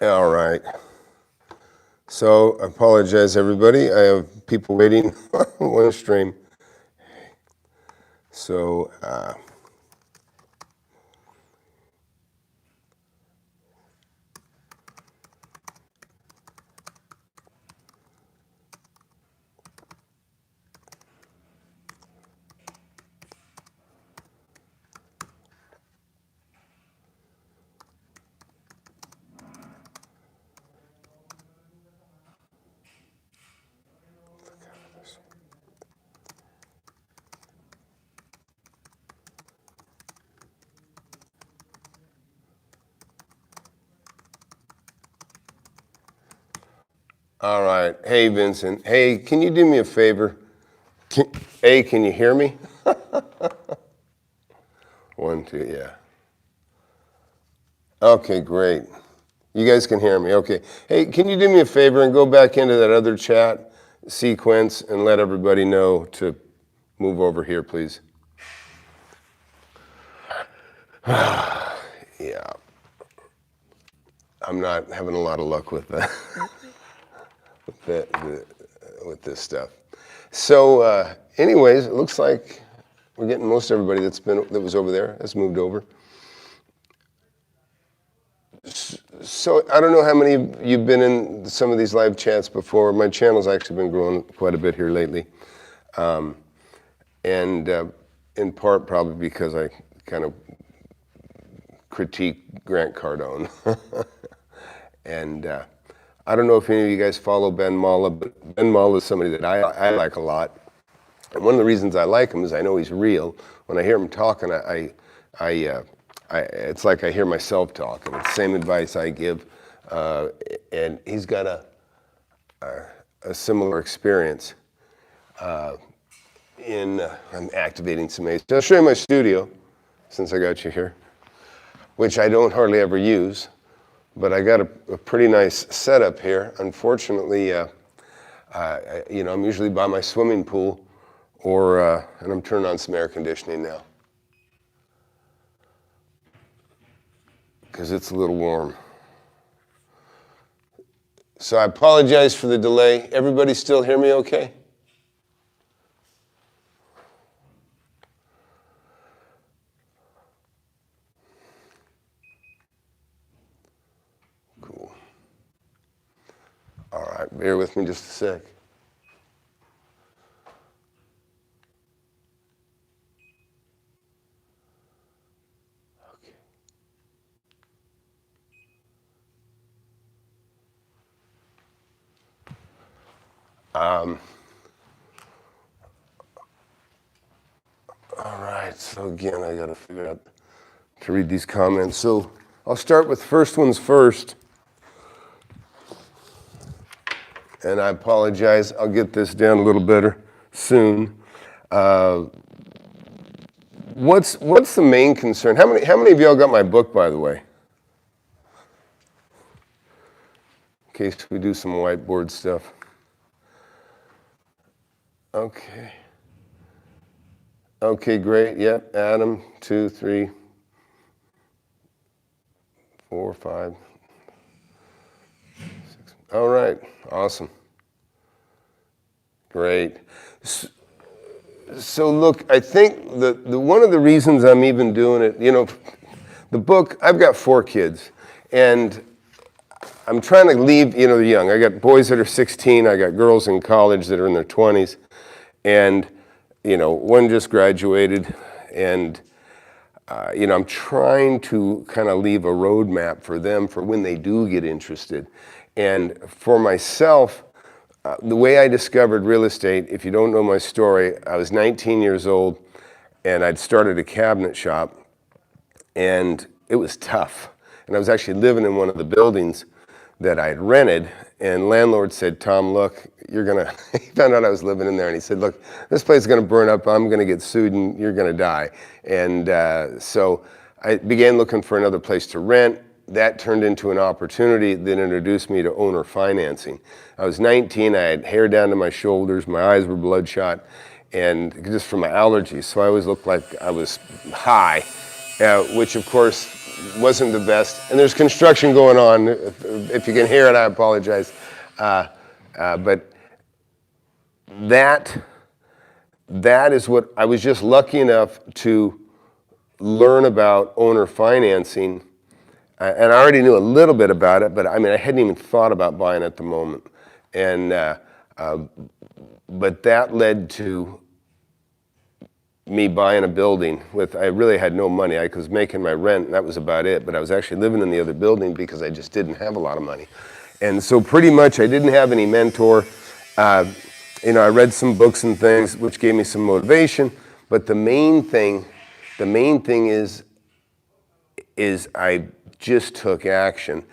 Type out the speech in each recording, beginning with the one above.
All right. So I apologize, everybody. I have people waiting on one stream. So all right. Hey, Vincent. Hey, can you do me a favor? Can you hear me? 1, 2, yeah. Okay, great. You guys can hear me. Okay. Hey, can you do me a favor and go back into that other chat sequence and let everybody know to move over here, please? Yeah. I'm not having a lot of luck with that. with this stuff. So anyways, it looks like we're getting most everybody that was over there has moved over. So I don't know how many of you've been in some of these live chats before. My channel's actually been growing quite a bit here lately. And in part probably because I kind of critique Grant Cardone. And I don't know if any of you guys follow Ben Malla, but Ben Malla is somebody that I like a lot. And one of the reasons I like him is I know he's real. When I hear him talking, it's like I hear myself talk, and it's the same advice I give. And he's got a similar experience. I'm activating some aids. I'll show you my studio, since I got you here, which I don't hardly ever use. But I got a pretty nice setup here. Unfortunately, I'm usually by my swimming pool, and I'm turning on some air conditioning now because it's a little warm. So I apologize for the delay. Everybody still hear me okay? Cool. All right, bear with me just a sec. Okay. All right, so again, I got to figure out to read these comments. So I'll start with first ones first. And I apologize. I'll get this down a little better soon. What's the main concern? How many of y'all got my book, by the way? In case we do some whiteboard stuff. Okay. Okay, great. Yep, Adam, 2, 3, 4, 5, 6. All right, awesome. Great. So look, I think the one of the reasons I'm even doing it, the book, I've got 4 kids, and I'm trying to leave, they're young. I got boys that are 16, I got girls in college that are in their 20s, and, one just graduated, and, I'm trying to kind of leave a roadmap for them for when they do get interested. And for myself, the way I discovered real estate, if you don't know my story, I was 19 years old, and I'd started a cabinet shop, and it was tough. And I was actually living in one of the buildings that I had rented, and landlord said, Tom, look, he found out I was living in there, and he said, look, this place is going to burn up, I'm going to get sued, and you're going to die. And so I began looking for another place to rent. That turned into an opportunity that introduced me to owner financing. I was 19, I had hair down to my shoulders, my eyes were bloodshot, and just from my allergies, so I always looked like I was high, which of course wasn't the best. And there's construction going on. If you can hear it, I apologize. But that is what I was just lucky enough to learn about owner financing. And I already knew a little bit about it, but I mean, I hadn't even thought about buying at the moment. And but that led to me buying a building with, I really had no money. I was making my rent, and that was about it. But I was actually living in the other building because I just didn't have a lot of money. And so pretty much I didn't have any mentor. You know, I read some books and things which gave me some motivation. But the main thing is I just took action.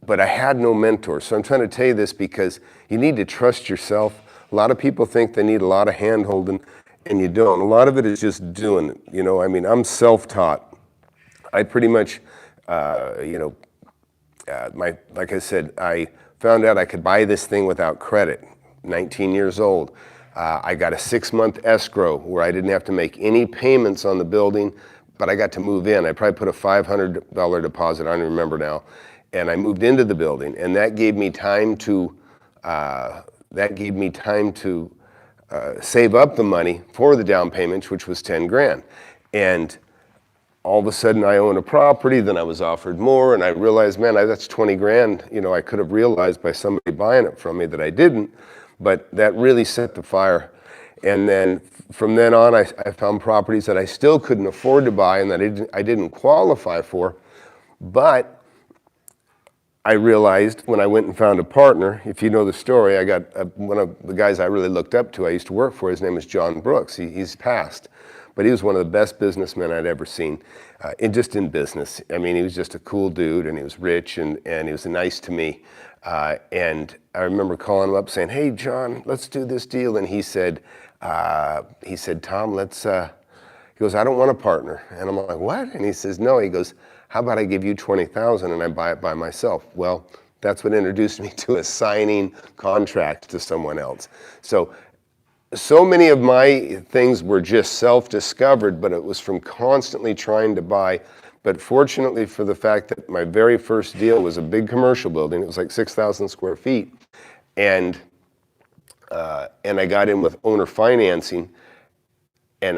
But I had no mentor. So I'm trying to tell you this because you need to trust yourself. A lot of people think they need a lot of hand-holding, and you don't. A lot of it is just doing it. You know, I mean, I'm self-taught. I pretty much, like I said, I found out I could buy this thing without credit. 19 years old. I got a 6-month escrow where I didn't have to make any payments on the building, but I got to move in. I probably put a $500 deposit, I don't remember now, and I moved into the building, and that gave me time to save up the money for the down payment, which was 10 grand. And all of a sudden I own a property, then I was offered more, and I realized, man, that's 20 grand, you know, I could have realized by somebody buying it from me that I didn't, but that really set the fire. And then from then on, I found properties that I still couldn't afford to buy and that I didn't qualify for, but I realized when I went and found a partner, if you know the story, I got one of the guys I really looked up to, I used to work for, his name is John Brooks. He's passed, but he was one of the best businessmen I'd ever seen, just in business. I mean, he was just a cool dude, and he was rich, and he was nice to me. And I remember calling him up saying, hey, John, let's do this deal. And he said, Tom, let's, he goes, I don't want a partner. And I'm like, what? And he says, no. He goes, how about I give you $20,000 and I buy it by myself? Well, that's what introduced me to assigning contract to someone else. So many of my things were just self-discovered, but it was from constantly trying to buy. But fortunately for the fact that my very first deal was a big commercial building, it was like 6,000 square feet, and I got in with owner financing, and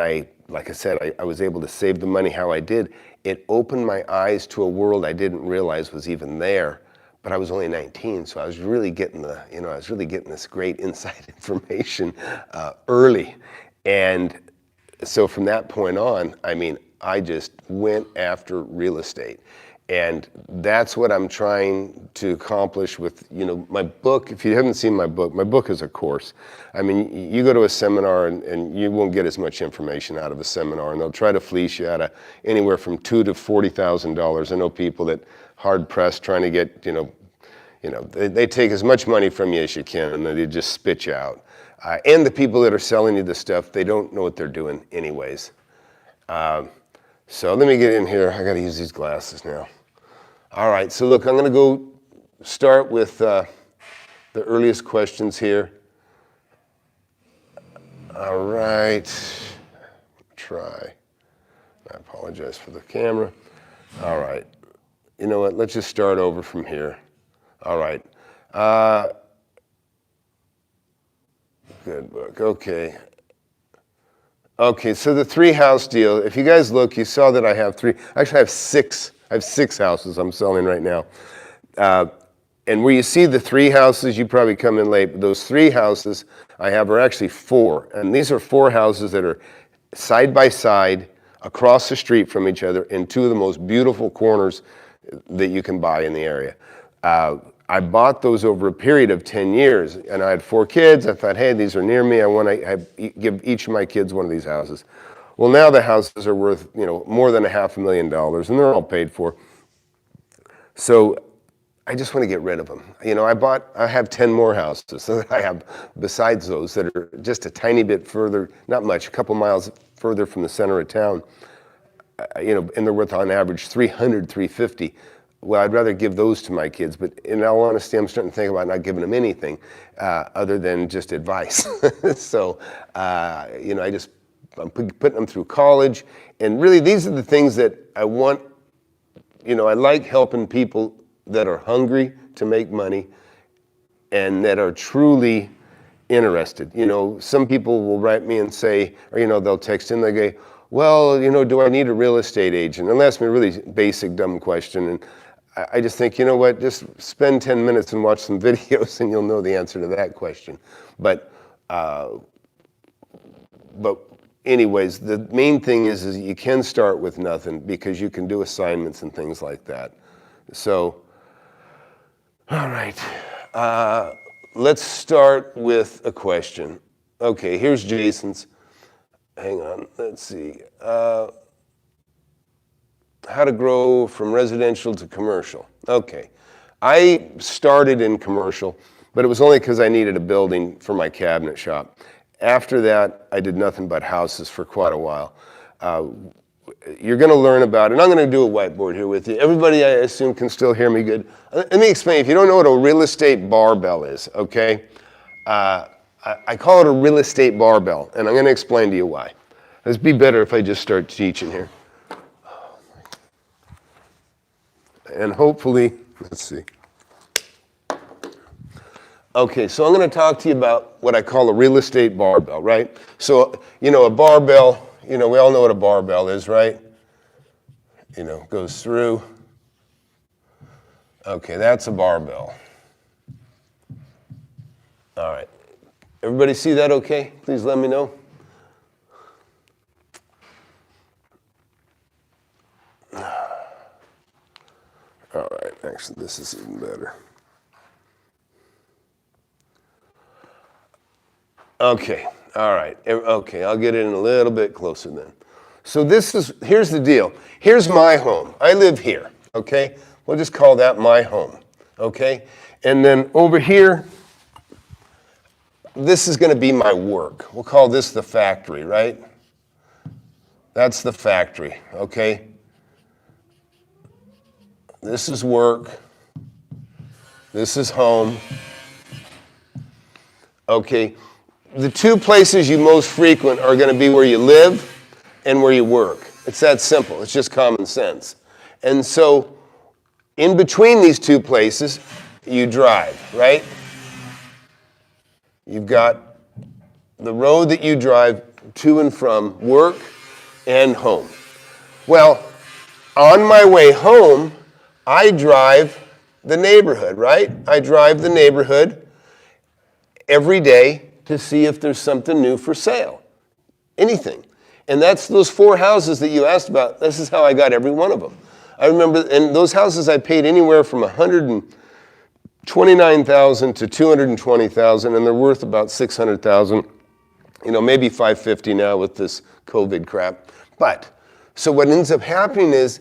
like I said, I was able to save the money how I did. It opened my eyes to a world I didn't realize was even there, but I was only 19, so I was really getting this great inside information early. And so from that point on, I mean, I just went after real estate. And that's what I'm trying to accomplish with, you know, my book. If you haven't seen my book is a course. I mean, you go to a seminar and you won't get as much information out of a seminar, and they'll try to fleece you out of anywhere from $2,000 to $40,000. I know people that hard pressed trying to get, you know, they take as much money from you as you can, and then they just spit you out. And the people that are selling you the stuff, they don't know what they're doing anyways. So let me get in here. I got to use these glasses now. All right, so look, I'm going to go start with the earliest questions here. All right, try. I apologize for the camera. All right, you know what, let's just start over from here. All right. Good book, okay. Okay, so the 3-house deal, if you guys look, you saw that I have actually I have six houses I'm selling right now. And where you see the 3 houses, you probably come in late, but those 3 houses I have are actually 4. And these are 4 houses that are side by side, across the street from each other, in 2 of the most beautiful corners that you can buy in the area. I bought those over a period of 10 years, and I had 4 kids. I thought, hey, these are near me. I want to give each of my kids one of these houses. Well, now the houses are worth, you know, more than $500,000, and they're all paid for. So I just want to get rid of them. You know, I have 10 more houses that I have besides those that are just a tiny bit further, not much, a couple miles further from the center of town. You know, and they're worth on average $300,000, $350,000. Well, I'd rather give those to my kids, but in all honesty, I'm starting to think about not giving them anything other than just advice. So, you know, I'm putting them through college, and really these are the things that I want I like helping people that are hungry to make money and that are truly interested. Some people will write me and say, or they'll text in, they go, well, do I need a real estate agent? And they'll ask me a really basic, dumb question. And I just think, what, just spend 10 minutes and watch some videos and you'll know the answer to that question. But anyways, the main thing is you can start with nothing because you can do assignments and things like that. So, all right. Let's start with a question. Okay, here's Jason's. Hang on, let's see. How to grow from residential to commercial. Okay, I started in commercial, but it was only because I needed a building for my cabinet shop. After that, I did nothing but houses for quite a while. You're going to learn about it, and I'm going to do a whiteboard here with you. Everybody, I assume, can still hear me good. Let me explain. If you don't know what a real estate barbell is, okay? I call it a real estate barbell, and I'm going to explain to you why. It'd be better if I just start teaching here. And hopefully, let's see. Okay, so I'm going to talk to you about what I call a real estate barbell, right? So, a barbell, we all know what a barbell is, right? Goes through. Okay, that's a barbell. All right. Everybody see that okay? Please let me know. All right, actually, this is even better. Okay, all right. Okay, I'll get in a little bit closer then. So here's the deal. Here's my home. I live here, okay? We'll just call that my home, okay? And then over here, this is going to be my work. We'll call this the factory, right? That's the factory, okay? This is work. This is home. Okay. The two places you most frequent are going to be where you live and where you work. It's that simple. It's just common sense. And so in between these two places, you drive, right? You've got the road that you drive to and from work and home. Well, on my way home, I drive the neighborhood, right? I drive the neighborhood every day to see if there's something new for sale. Anything. And that's those 4 houses that you asked about. This is how I got every one of them. I remember, and those houses I paid anywhere from $129,000 to $220,000, and they're worth about $600,000. Maybe $550 now with this COVID crap. But, so what ends up happening is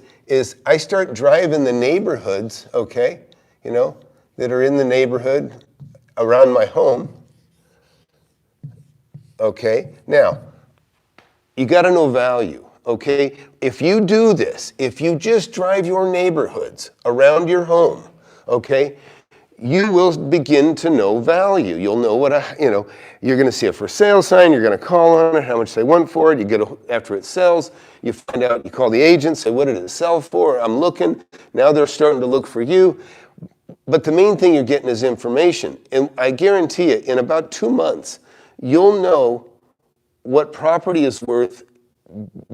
I start driving the neighborhoods, okay, that are in the neighborhood around my home. Okay, now, you got to know value, okay? If you do this, if you just drive your neighborhoods around your home, okay, you will begin to know value. You'll know what, you're going to see a for sale sign, you're going to call on it, how much they want for it, you get after it sells, you find out, you call the agent, say, what did it sell for? I'm looking. Now they're starting to look for you. But the main thing you're getting is information. And I guarantee you, in about 2 months, you'll know what property is worth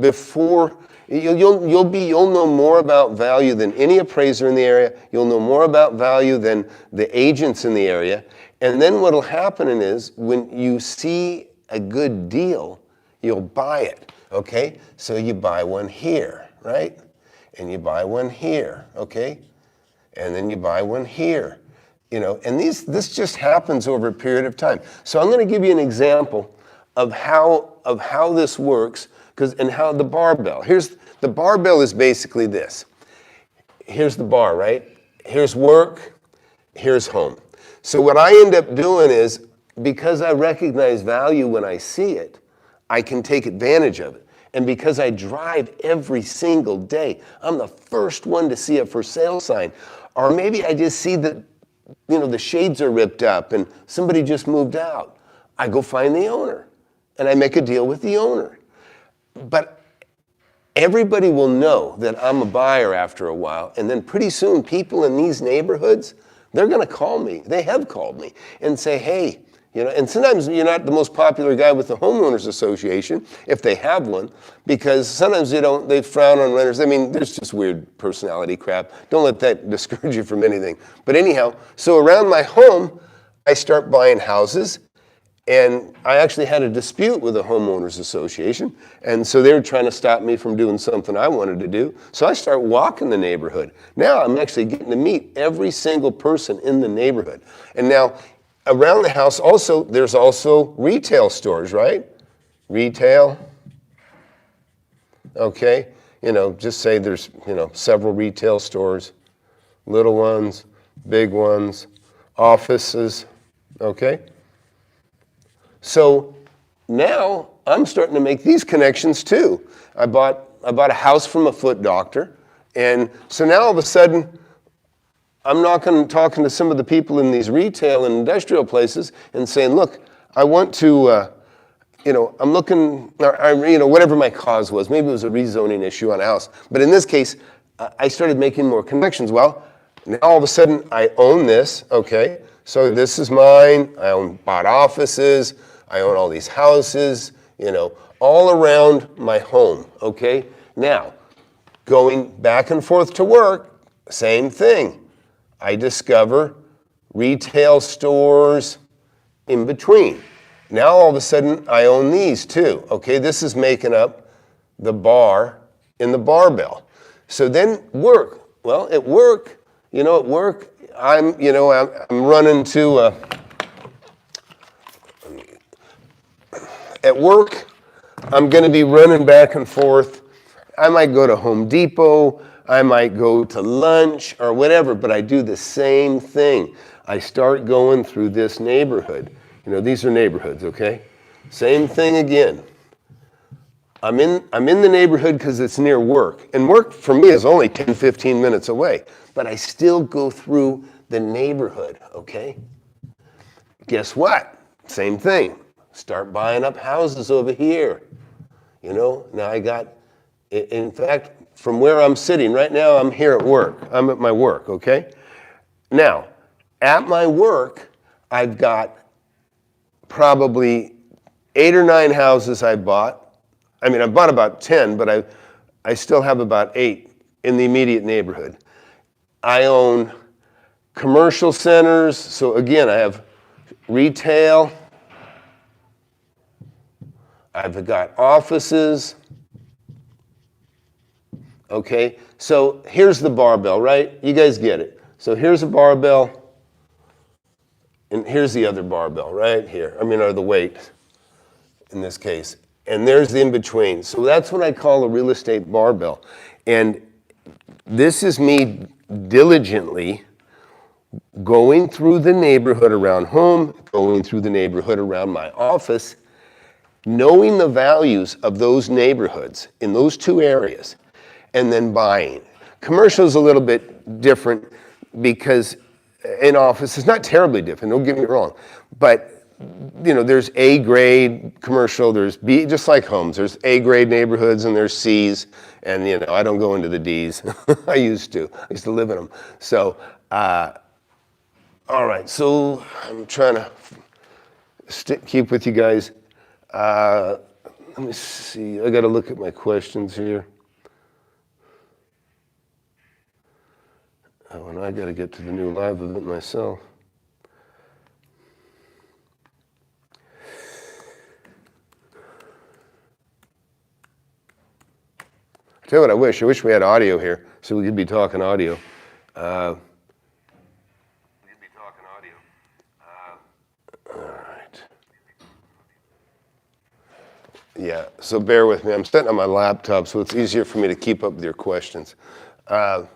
before. You'll know more about value than any appraiser in the area. You'll know more about value than the agents in the area. And then what'll happen is when you see a good deal, you'll buy it, okay? So you buy one here, right? And you buy one here, okay? And then you buy one here, and this just happens over a period of time. So I'm going to give you an example of how this works, and how the barbell. The barbell is basically this. Here's the bar, right? Here's work, here's home. So what I end up doing is, because I recognize value when I see it, I can take advantage of it. And because I drive every single day, I'm the first one to see a for sale sign. Or maybe I just see that, the shades are ripped up and somebody just moved out. I go find the owner and I make a deal with the owner. But everybody will know that I'm a buyer after a while, and then pretty soon people in these neighborhoods, they're going to call me. They have called me and say, hey, and sometimes you're not the most popular guy with the homeowners association, if they have one, because sometimes they frown on renters. I mean, there's just weird personality crap. Don't let that discourage you from anything. But anyhow, so around my home, I start buying houses, and I actually had a dispute with the homeowners association, and so they were trying to stop me from doing something I wanted to do. So I start walking the neighborhood. Now I'm actually getting to meet every single person in the neighborhood. And now, around the house also, there's also retail stores, right? Retail. Okay. Just say there's, several retail stores, little ones, big ones, offices. Okay. So now I'm starting to make these connections too. I bought a house from a foot doctor. And so now all of a sudden, I'm talking to some of the people in these retail and industrial places and saying, look, I want to, I'm looking, whatever my cause was. Maybe it was a rezoning issue on a house. But in this case, I started making more connections. Well, now all of a sudden, I own this, okay? So this is mine. I bought offices. I own all these houses, all around my home, okay? Now, going back and forth to work, same thing. I discover retail stores in between. Now all of a sudden I own these too. Okay, this is making up the bar in the barbell. So then work. Well, at work, I'm running to at work, I'm going to be running back and forth. I might go to Home Depot. I might go to lunch or whatever, but I do the same thing. I start going through this neighborhood. These are neighborhoods, okay? Same thing again. I'm in the neighborhood because it's near work. And work for me is only 10, 15 minutes away. But I still go through the neighborhood, okay? Guess what? Same thing. Start buying up houses over here. Now I got, in fact, from where I'm sitting right now, I'm here at work. I'm at my work, okay? Now, at my work, I've got probably 8 or 9 houses I bought. I mean, I bought about 10, but I still have about 8 in the immediate neighborhood. I own commercial centers. So again, I have retail. I've got offices. Okay, so here's the barbell, right? You guys get it. So here's a barbell, and here's the other barbell right here. Or the weight in this case. And there's the in-between. So that's what I call a real estate barbell. And this is me diligently going through the neighborhood around home, going through the neighborhood around my office, knowing the values of those neighborhoods in those 2 areas, and then buying. Commercial is a little bit different because in office, it's not terribly different, don't get me wrong. But, there's A grade commercial, there's B, just like homes. There's A grade neighborhoods and there's C's. And, I don't go into the D's. I used to live in them. So, all right, so I'm trying to keep with you guys. Let me see, I got to look at my questions here. Oh, and I got to get to the new live event myself. I tell you what I wish we had audio here so we could be talking audio. All right. Yeah, so bear with me. I'm sitting on my laptop, so it's easier for me to keep up with your questions. All right.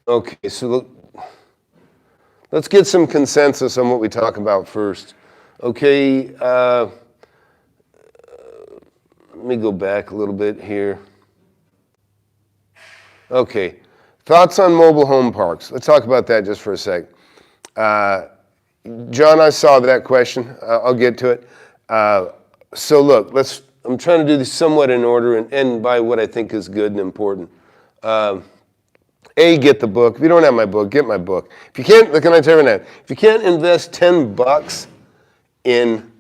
Okay, so let's get some consensus on what we talk about first. Okay, let me go back a little bit here. Okay, thoughts on mobile home parks. Let's talk about that just for a sec. John, I saw that question. I'll get to it. So look, I'm trying to do this somewhat in order and end by what I think is good and important. Get the book. If you don't have my book, get my book. If you can't, look, can I tell you right now, if you can't invest $10 in,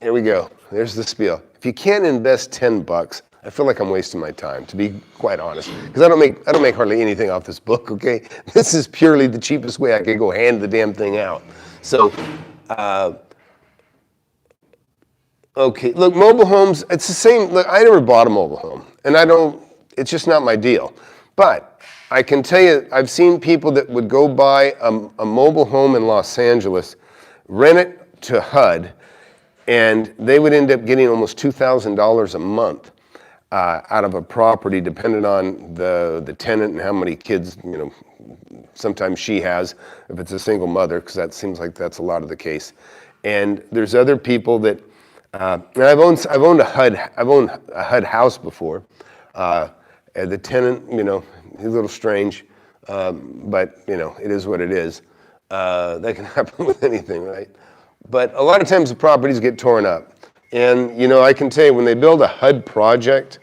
here we go. There's the spiel. If you can't invest $10, I feel like I'm wasting my time, to be quite honest, because I don't make hardly anything off this book. Okay, this is purely the cheapest way I could go hand the damn thing out. So, okay, look, mobile homes. It's the same. Look, I never bought a mobile home, and I don't. It's just not my deal. But I can tell you, I've seen people that would go buy a mobile home in Los Angeles, rent it to HUD, and they would end up getting almost $2,000 a month out of a property, depending on the tenant and how many kids, sometimes she has, if it's a single mother, because that seems like that's a lot of the case. And there's other people that, and I've owned a HUD house before. The tenant, he's a little strange, but it is what it is. That can happen with anything, right? But a lot of times the properties get torn up. And, I can tell you, when they build a HUD project,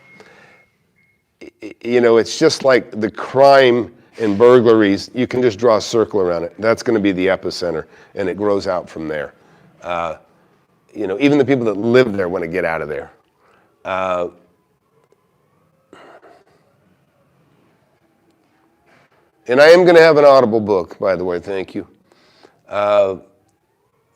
it's just like the crime and burglaries. You can just draw a circle around it. That's going to be the epicenter, and it grows out from there. Even the people that live there want to get out of there. And I am going to have an Audible book, by the way. Thank you.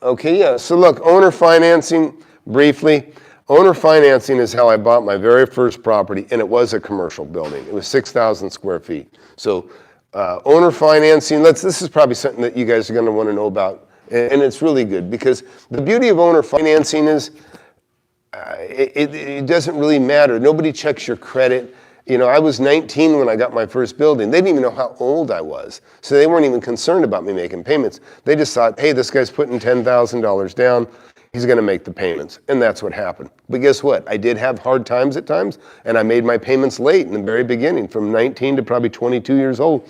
Okay, yeah. So look, owner financing, briefly. Owner financing is how I bought my very first property, and it was a commercial building. It was 6,000 square feet. So owner financing, this is probably something that you guys are going to want to know about, and it's really good, because the beauty of owner financing is it doesn't really matter. Nobody checks your credit. I was 19 when I got my first building. They didn't even know how old I was. So they weren't even concerned about me making payments. They just thought, hey, this guy's putting $10,000 down. He's going to make the payments. And that's what happened. But guess what? I did have hard times at times, and I made my payments late in the very beginning, from 19 to probably 22 years old.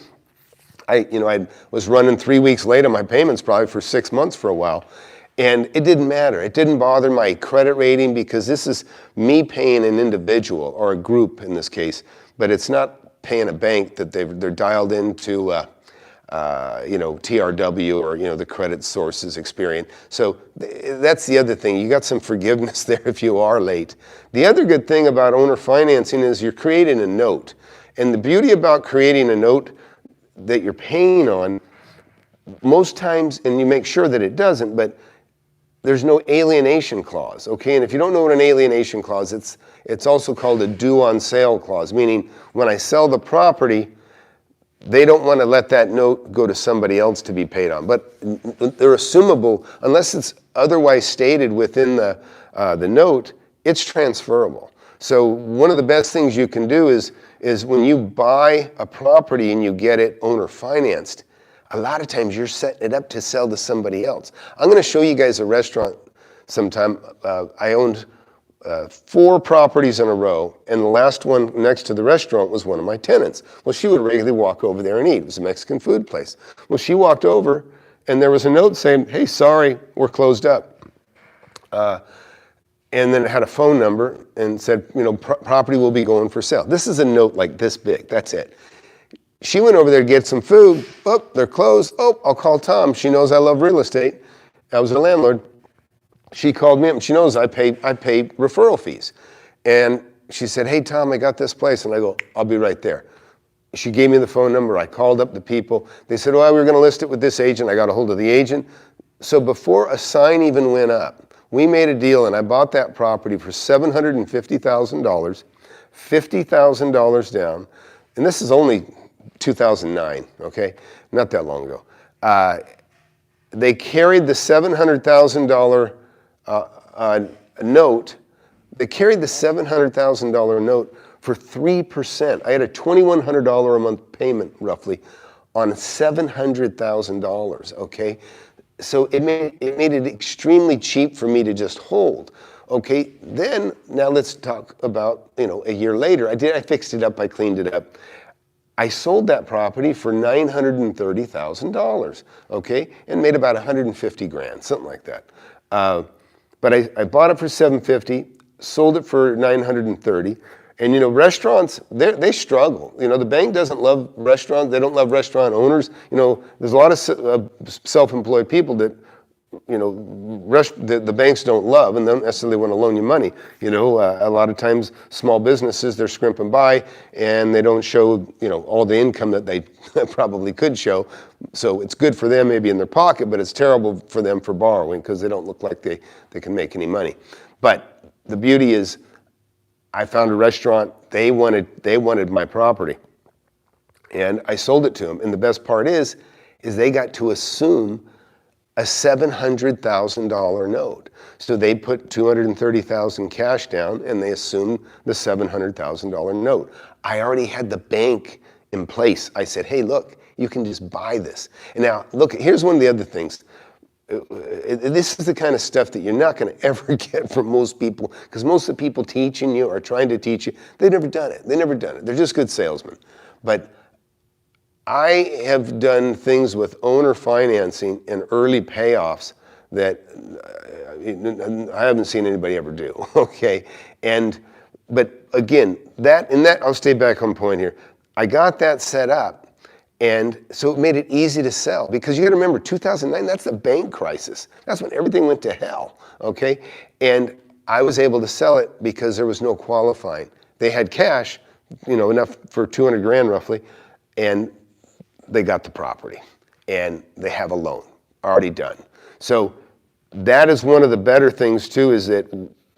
I was running 3 weeks late on my payments probably for 6 months for a while. And it didn't matter. It didn't bother my credit rating, because this is me paying an individual, or a group in this case, but it's not paying a bank that they're dialed into, TRW, or the credit sources Experian. So that's the other thing. You got some forgiveness there if you are late. The other good thing about owner financing is you're creating a note. And the beauty about creating a note that you're paying on, most times, and you make sure that it doesn't, but there's no alienation clause, okay? And if you don't know what an alienation clause, it's also called a due on sale clause, meaning when I sell the property, they don't want to let that note go to somebody else to be paid on. But they're assumable, unless it's otherwise stated within the note, it's transferable. So one of the best things you can do is when you buy a property and you get it owner financed, a lot of times you're setting it up to sell to somebody else. I'm going to show you guys a restaurant sometime. I owned 4 properties in a row, and the last one next to the restaurant was one of my tenants. Well, she would regularly walk over there and eat. It was a Mexican food place. Well, she walked over, and there was a note saying, hey, sorry, we're closed up. And then it had a phone number and said, property will be going for sale. This is a note like this big. That's it. She went over there to get some food. Oh, they're closed. Oh, I'll call Tom. She knows I love real estate. I was a landlord. She called me up, and she knows I pay referral fees. And she said, hey, Tom, I got this place. And I go, I'll be right there. She gave me the phone number. I called up the people. They said, well, we were going to list it with this agent. I got a hold of the agent. So before a sign even went up, we made a deal, and I bought that property for $750,000, $50,000 down. And this is only 2009, okay? Not that long ago. They carried the $700,000 note. They carried the $700,000 note for 3%. I had a $2,100 a month payment, roughly, on $700,000, okay? So it made it extremely cheap for me to just hold. Okay, then now let's talk about, a year later. I fixed it up, I cleaned it up. I sold that property for $930,000, okay, and made about 150 grand, something like that. But I bought it for 750, sold it for 930. And restaurants, they struggle. The bank doesn't love restaurants. They don't love restaurant owners. There's a lot of self-employed people that the banks don't love and don't necessarily want to loan you money. A lot of times small businesses, they're scrimping by and they don't show, all the income that they probably could show. So it's good for them maybe in their pocket, but it's terrible for them for borrowing because they don't look like they can make any money. But the beauty is I found a restaurant, they wanted my property. And I sold it to them. And the best part is they got to assume a $700,000 note. So they put $230,000 cash down and they assumed the $700,000 note. I already had the bank in place. I said, hey, look, you can just buy this. And now, look, here's one of the other things. This is the kind of stuff that you're not going to ever get from most people, because most of the people teaching you or trying to teach you, they've never done it. They're just good salesmen. But I have done things with owner financing and early payoffs that I haven't seen anybody ever do, okay? But again, I'll stay back on point here. I got that set up, and so it made it easy to sell, because you gotta remember, 2009, that's the bank crisis. That's when everything went to hell, okay? And I was able to sell it because there was no qualifying. They had cash, enough for 200 grand roughly, and they got the property and they have a loan already done. So that is one of the better things too, is that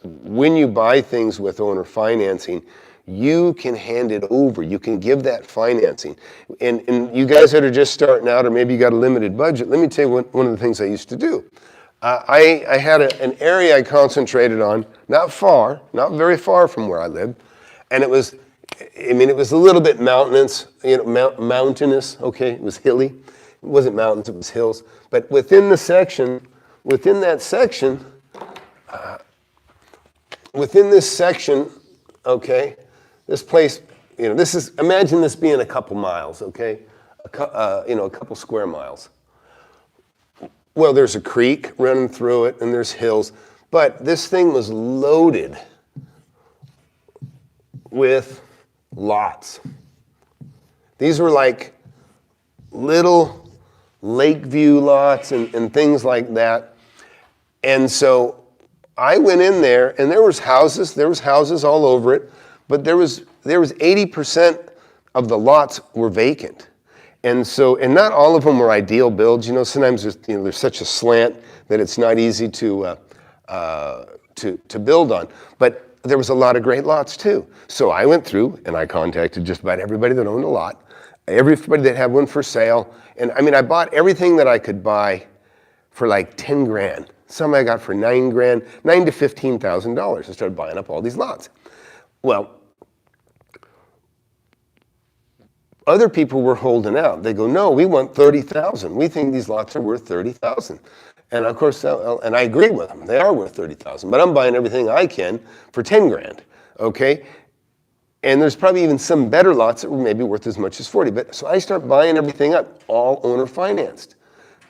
when you buy things with owner financing, you can hand it over. You can give that financing. And you guys that are just starting out, or maybe you got a limited budget, let me tell you one of the things I used to do. I had an area I concentrated on, not very far from where I lived, and it was a little bit mountainous, mountainous, okay, it was hilly. It wasn't mountains, it was hills. But within that section, okay, this place, imagine this being a couple miles, okay? A couple square miles. Well, there's a creek running through it and there's hills, but this thing was loaded with lots. These were like little Lakeview lots and things like that. And so I went in there and there was houses all over it, but there was 80% of the lots were vacant. And not all of them were ideal builds. Sometimes there's such a slant that it's not easy to build on. But there was a lot of great lots too. So I went through and I contacted just about everybody that owned a lot, everybody that had one for sale. And I bought everything that I could buy for like 10 grand. Some I got for 9 grand, $9,000 to $15,000. I started buying up all these lots. Well, other people were holding out. They go, no, we want 30,000. We think these lots are worth 30,000. And of course, and I agree with them. They are worth 30,000, but I'm buying everything I can for 10 grand, okay? And there's probably even some better lots that were maybe worth as much as 40. But so I start buying everything up, all owner financed.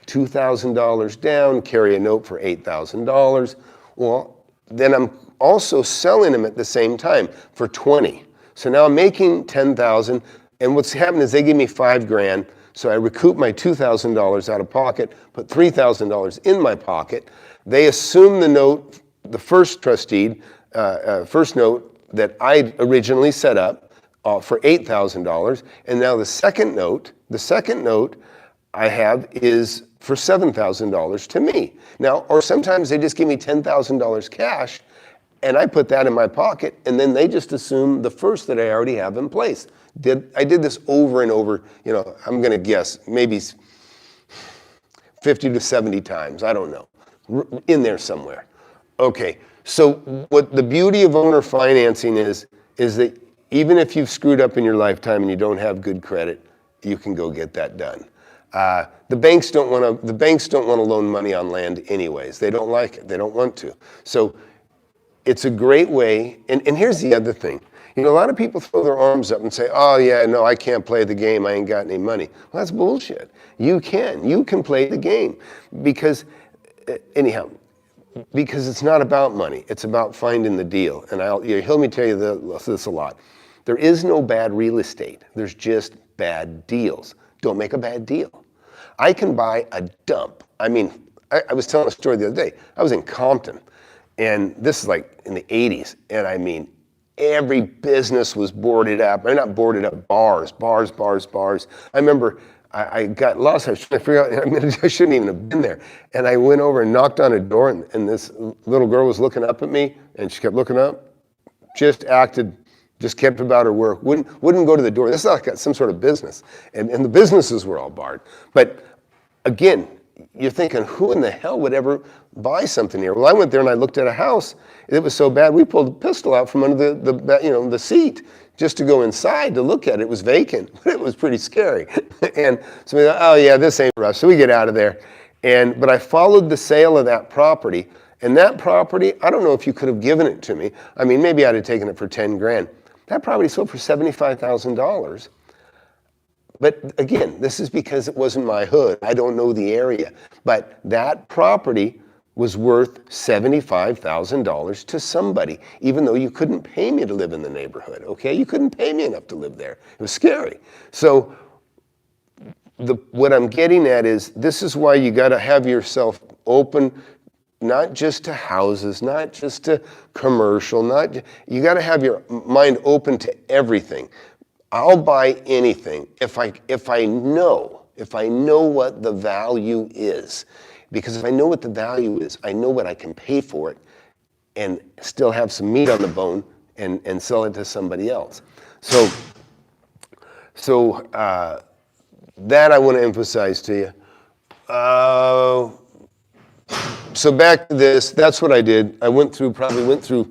$2,000 down, carry a note for $8,000. Well, then I'm also selling them at the same time for 20. So now I'm making 10,000, and what's happened is they give me 5 grand. So I recoup my $2,000 out of pocket, put $3,000 in my pocket. They assume the note, the first trustee, first note that I originally set up for $8,000, and now the second note I have is for $7,000 to me. Now, or sometimes they just give me $10,000 cash, and I put that in my pocket, and then they just assume the first that I already have in place. I did this over and over, I'm gonna guess, maybe 50 to 70 times, I don't know, in there somewhere. Okay, so what the beauty of owner financing is that even if you've screwed up in your lifetime and you don't have good credit, you can go get that done. The banks don't want to loan money on land anyways. They don't like it. They don't want to. So it's a great way, and here's the other thing. A lot of people throw their arms up and say, oh yeah, no, I can't play the game, I ain't got any money. Well, that's bullshit. You can play the game. Because, anyhow, because it's not about money, it's about finding the deal. And you'll hear me tell you this a lot. There is no bad real estate, there's just bad deals. Don't make a bad deal. I can buy a dump. I was telling a story the other day. I was in Compton, and this is like in the 80s, and every business was boarded up. Not boarded up, bars. I remember I got lost. I was trying to figure out, I shouldn't even have been there. And I went over and knocked on a door, and this little girl was looking up at me, and she kept looking up, just kept about her work, wouldn't go to the door. This is like some sort of business. And the businesses were all barred. But again, you're thinking, who in the hell would ever buy something here? Well, I went there and I looked at a house. It was so bad, we pulled a pistol out from under the seat just to go inside to look at it. It was vacant, but it was pretty scary. And so we thought, oh yeah, this ain't for us. So we get out of there. But I followed the sale of that property. And that property, I don't know if you could have given it to me. Maybe I'd have taken it for 10 grand. That property sold for $75,000. But again, this is because it wasn't my hood. I don't know the area. But that property was worth $75,000 to somebody, even though you couldn't pay me to live in the neighborhood, okay? You couldn't pay me enough to live there. It was scary. So what I'm getting at is, this is why you got to have yourself open, not just to houses, not just to commercial, you got to have your mind open to everything. I'll buy anything if I know what the value is. Because if I know what the value is, I know what I can pay for it and still have some meat on the bone and sell it to somebody else. So that I want to emphasize to you. So back to this, that's what I did. I went through 40,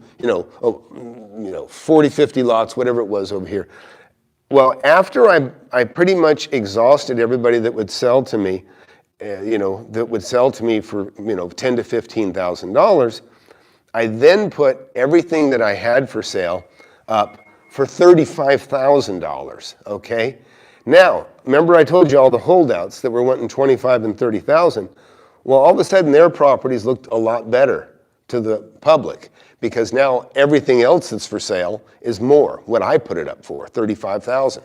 50 lots, whatever it was over here. Well, after I pretty much exhausted everybody that would sell to me, that would sell to me for, $10,000 to $15,000, I then put everything that I had for sale up for $35,000, okay? Now, remember I told you all the holdouts that were wanting 25 and 30,000. Well, all of a sudden their properties looked a lot better to the public, because now everything else that's for sale is more, what I put it up for, $35,000.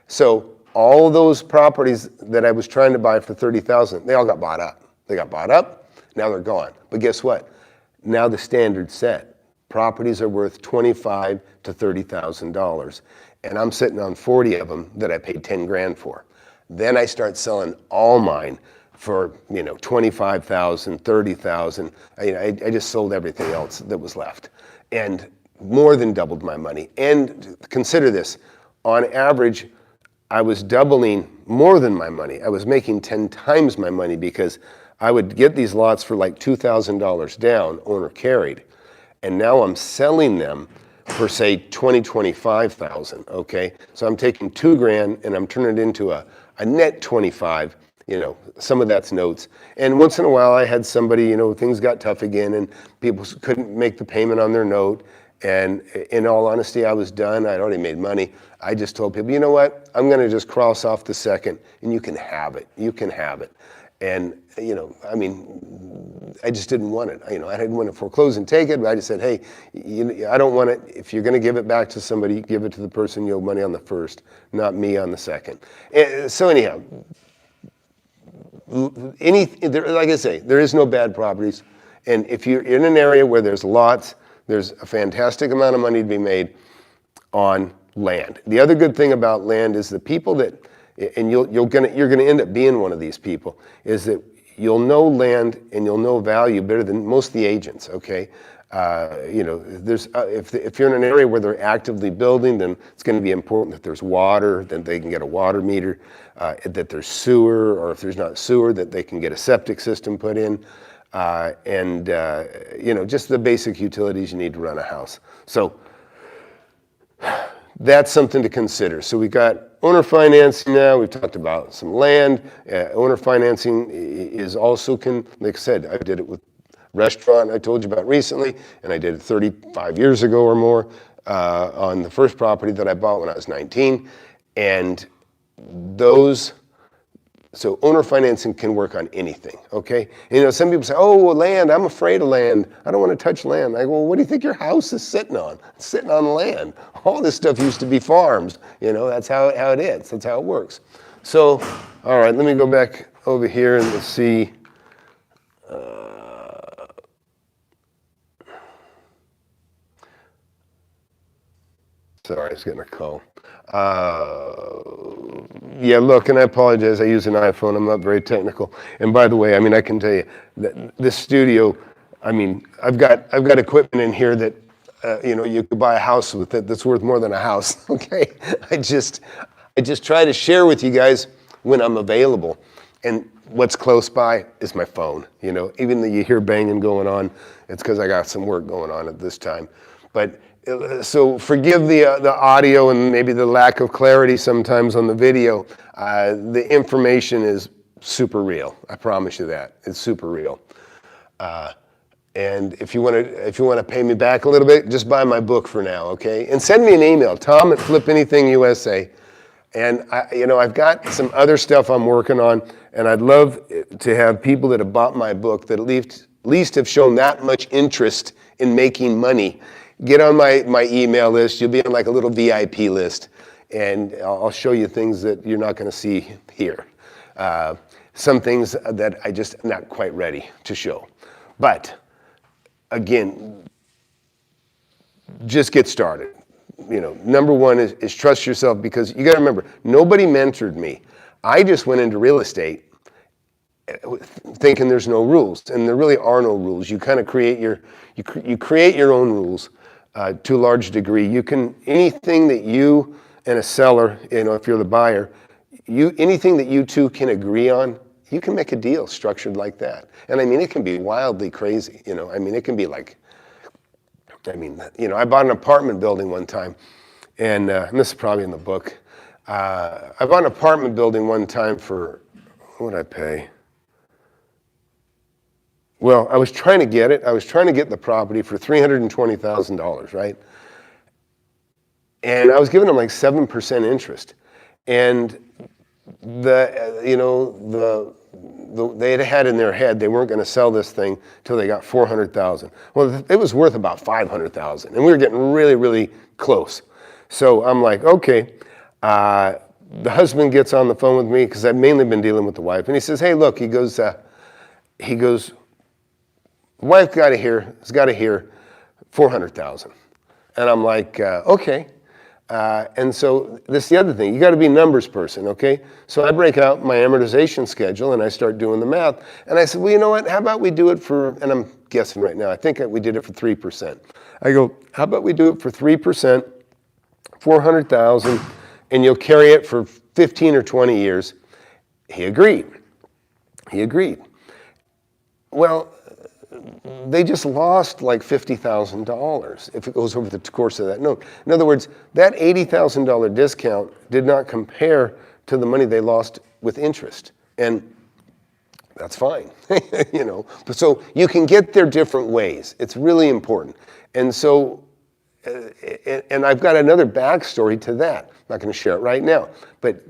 So all of those properties that I was trying to buy for $30,000, they all got bought up. They got bought up, now they're gone. But guess what? Now the standard's set. Properties are worth $25,000 to $30,000. And I'm sitting on 40 of them that I paid 10 grand for. Then I start selling all mine for, $25,000, $30,000. I just sold everything else that was left. And more than doubled my money. And consider this, on average, I was doubling more than my money. I was making 10 times my money, because I would get these lots for like $2,000 down, owner carried. And now I'm selling them for say 20, 25,000, okay? So I'm taking 2 grand and I'm turning it into a net 25, some of that's notes. And once in a while I had somebody, things got tough again and people couldn't make the payment on their note. And in all honesty, I was done. I'd already made money. I just told people, you know what? I'm going to just cross off the second, and you can have it. You can have it. And, I just didn't want it. I didn't want to foreclose and take it, but I just said, hey, I don't want it. If you're going to give it back to somebody, give it to the person you owe money on the first, not me on the second. So anyhow, like I say, there is no bad properties. And if you're in an area where there's lots, there's a fantastic amount of money to be made on land. The other good thing about land is the people that, and you're gonna end up being one of these people, is that you'll know land and you'll know value better than most of the agents, okay? If you're in an area where they're actively building, then it's going to be important that there's water, that they can get a water meter, that there's sewer, or if there's not sewer, that they can get a septic system put in. Just the basic utilities you need to run a house. So that's something to consider. So we got owner financing now. We've talked about some land. Owner financing is also like I said, restaurant I told you about recently, and I did it 35 years ago or more on the first property that I bought when I was 19. And so owner financing can work on anything, okay? Some people say, oh, well, land, I'm afraid of land. I don't want to touch land. I go, well, what do you think your house is sitting on? It's sitting on land. All this stuff used to be farms. That's how it is. That's how it works. So, all right, let me go back over here and let's see. Sorry, I was getting a call. Yeah, look, and I apologize. I use an iPhone. I'm not very technical. And by the way, I can tell you that this studio, I've got equipment in here that, you could buy a house with it that's worth more than a house. Okay, I just try to share with you guys when I'm available, and what's close by is my phone. Even though you hear banging going on, it's because I got some work going on at this time. But so forgive the audio and maybe the lack of clarity sometimes on the video. The information is super real. I promise you that. It's super real. And if you want to pay me back a little bit, just buy my book for now, okay? And send me an email, Tom@FlipAnything USA. And I've got some other stuff I'm working on, and I'd love to have people that have bought my book that at least have shown that much interest in making money. Get on my email list. You'll be on like a little VIP list, and I'll show you things that you're not going to see here. Some things that I just am not quite ready to show. But again, just get started. Number one is trust yourself, because you got to remember, nobody mentored me. I just went into real estate thinking there's no rules, and there really are no rules. You kind of create your own rules. To a large degree, anything that you and a seller, if you're the buyer, anything that you two can agree on, you can make a deal structured like that. And it can be wildly crazy. It can be like, I bought an apartment building one time, and this is probably in the book. I bought an apartment building one time for, what did I pay? Well, I was trying to get it. I was trying to get the property for $320,000, right? And I was giving them like 7% interest. And they had in their head they weren't going to sell this thing till they got $400,000. Well, it was worth about $500,000, and we were getting really, really close. So I'm like, okay. The husband gets on the phone with me, because I've mainly been dealing with the wife, and he says, hey, look, he goes, wife has got to hear 400,000. And I'm like, okay. And so this is the other thing. You got to be a numbers person, okay? So I break out my amortization schedule, and I start doing the math. And I said, well, you know what? How about we do it for, and I'm guessing right now, I think we did it for 3%. I go, how about we do it for 3%, 400,000, and you'll carry it for 15 or 20 years. He agreed. Well, they just lost like $50,000 if it goes over the course of that note. In other words, that $80,000 discount did not compare to the money they lost with interest. And that's fine, So you can get there different ways. It's really important. And so, and I've got another backstory to that. I'm not going to share it right now. But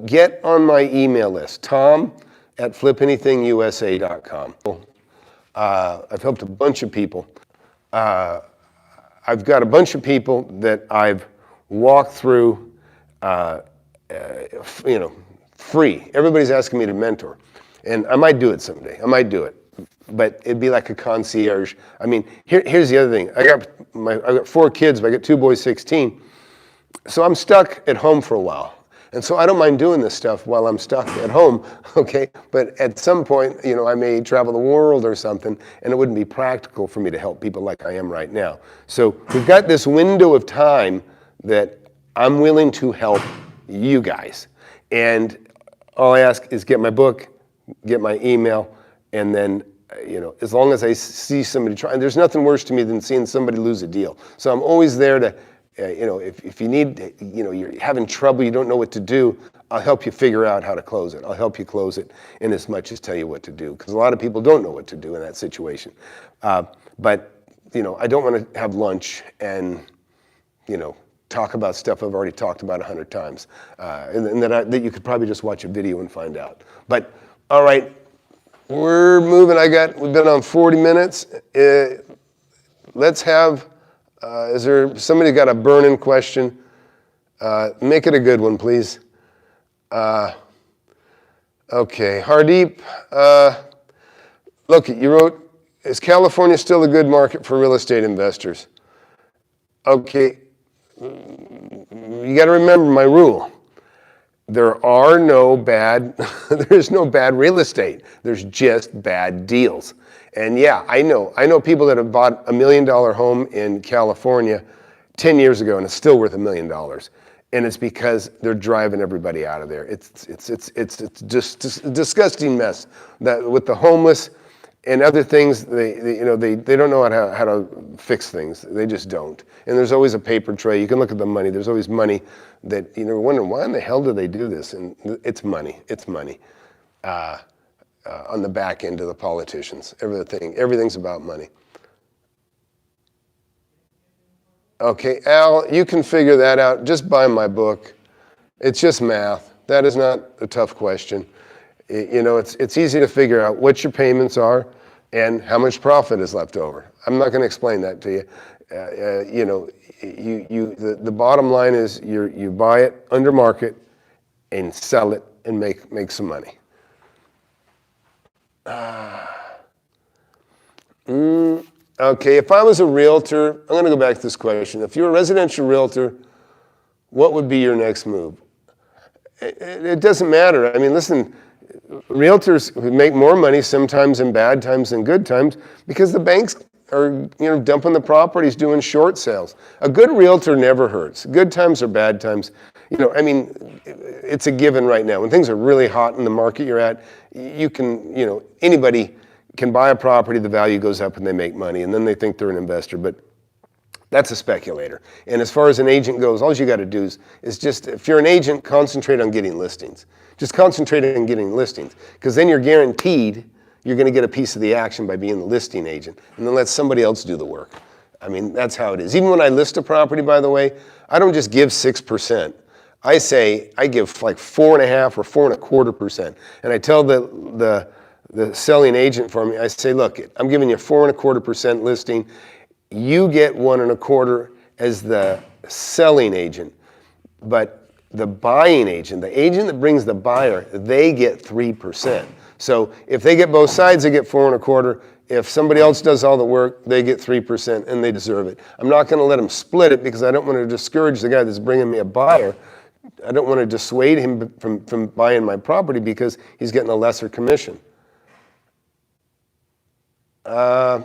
get on my email list, Tom@FlipAnythingUSA.com. I've helped a bunch of people. I've got a bunch of people that I've walked through, free. Everybody's asking me to mentor, and I might do it someday. I might do it, but it'd be like a concierge. Here's the other thing. I got 4 kids, but I got 2 boys, 16. So I'm stuck at home for a while. And so I don't mind doing this stuff while I'm stuck at home, okay? But at some point, I may travel the world or something, and it wouldn't be practical for me to help people like I am right now. So we've got this window of time that I'm willing to help you guys. And all I ask is get my book, get my email, and then, as long as I see somebody try, and there's nothing worse to me than seeing somebody lose a deal. So I'm always there to, if you need, you're having trouble, you don't know what to do, I'll help you figure out how to close it. I'll help you close it in as much as tell you what to do, because a lot of people don't know what to do in that situation. But I don't want to have lunch and talk about stuff I've already talked about 100 times, and that you could probably just watch a video and find out. But all right, we're moving. We've been on 40 minutes. Let's have. Is there somebody got a burning question? Make it a good one, please. Okay, Hardeep. Look, you wrote, is California still a good market for real estate investors? Okay, you got to remember my rule. There is no bad real estate. There's just bad deals. And yeah, I know people that have bought $1 million home in California 10 years ago and it's still worth $1 million. And it's because they're driving everybody out of there. It's just a disgusting mess. That with the homeless and other things, they don't know how to fix things. They just don't. And there's always a paper trail. You can look at the money. There's always money that wonder why in the hell do they do this? And it's money. It's money on the back end of the politicians. Everything's about money. Okay, Al, you can figure that out. Just buy my book. It's just math. That is not a tough question. It's easy to figure out what your payments are and how much profit is left over. I'm not going to explain that to you. The bottom line is you buy it under market and sell it and make some money. Okay, if I was a realtor, I'm going to go back to this question. If you're a residential realtor, what would be your next move? It doesn't matter. I mean, listen, realtors make more money sometimes in bad times than good times because the banks are, dumping the properties, doing short sales. A good realtor never hurts. Good times or bad times. It's a given right now. When things are really hot in the market you're at, anybody can buy a property, the value goes up and they make money, and then they think they're an investor, but that's a speculator. And as far as an agent goes, all you got to do is just, if you're an agent, concentrate on getting listings. Just concentrate on getting listings, because then you're guaranteed you're going to get a piece of the action by being the listing agent, and then let somebody else do the work. I mean, that's how it is. Even when I list a property, by the way, I don't just give 6%. I give like 4.5% or 4.25%, and I tell the selling agent for me, I say, look, I'm giving you 4.25% listing. You get 1.25% as the selling agent, but the buying agent, the agent that brings the buyer, they get 3%. So if they get both sides, they get 4.25%. If somebody else does all the work, they get 3%, and they deserve it. I'm not going to let them split it because I don't want to discourage the guy that's bringing me a buyer. I don't want to dissuade him from buying my property because he's getting a lesser commission. I'm